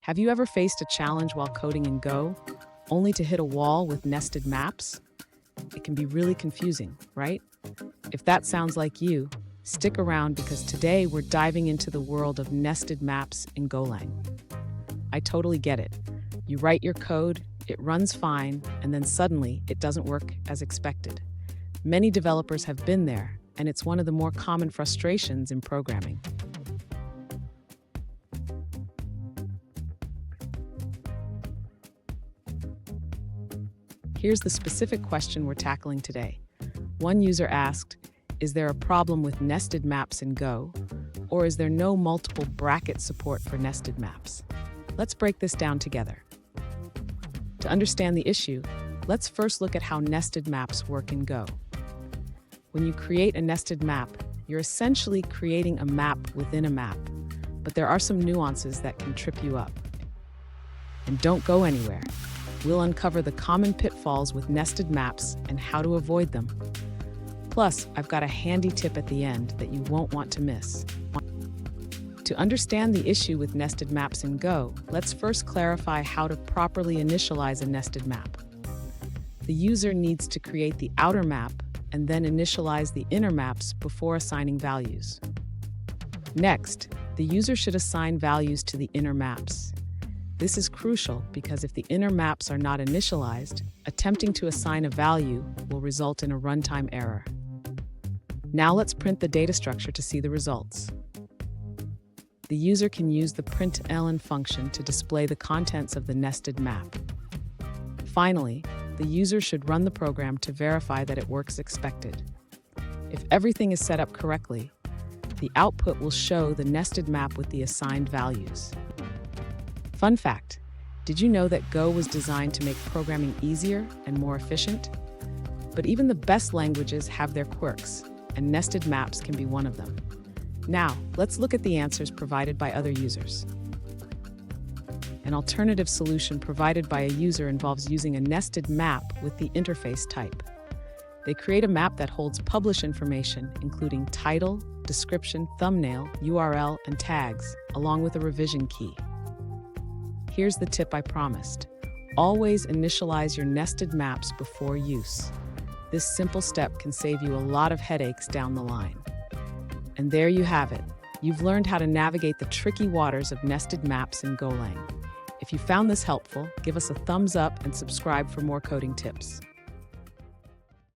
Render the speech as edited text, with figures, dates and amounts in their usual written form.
Have you ever faced a challenge while coding in Go, only to hit a wall with nested maps? It can be really confusing, right? If that sounds like you, stick around because today we're diving into the world of nested maps in Golang. I totally get it. You write your code, it runs fine, and then suddenly it doesn't work as expected. Many developers have been there, and it's one of the more common frustrations in programming. Here's the specific question we're tackling today. One user asked, is there a problem with nested maps in Go, or is there no multiple bracket support for nested maps? Let's break this down together. To understand the issue, let's first look at how nested maps work in Go. When you create a nested map, you're essentially creating a map within a map, but there are some nuances that can trip you up. And don't go anywhere. We'll uncover the common pitfalls with nested maps and how to avoid them. Plus, I've got a handy tip at the end that you won't want to miss. To understand the issue with nested maps in Go, let's first clarify how to properly initialize a nested map. The user needs to create the outer map and then initialize the inner maps before assigning values. Next, the user should assign values to the inner maps. This is crucial because if the inner maps are not initialized, attempting to assign a value will result in a runtime error. Now let's print the data structure to see the results. The user can use the println function to display the contents of the nested map. Finally, the user should run the program to verify that it works as expected. If everything is set up correctly, the output will show the nested map with the assigned values. Fun fact, did you know that Go was designed to make programming easier and more efficient? But even the best languages have their quirks, and nested maps can be one of them. Now, let's look at the answers provided by other users. An alternative solution provided by a user involves using a nested map with the interface type. They create a map that holds publish information, including title, description, thumbnail, URL, and tags, along with a revision key. Here's the tip I promised. Always initialize your nested maps before use. This simple step can save you a lot of headaches down the line. And there you have it. You've learned how to navigate the tricky waters of nested maps in Golang. If you found this helpful, give us a thumbs up and subscribe for more coding tips.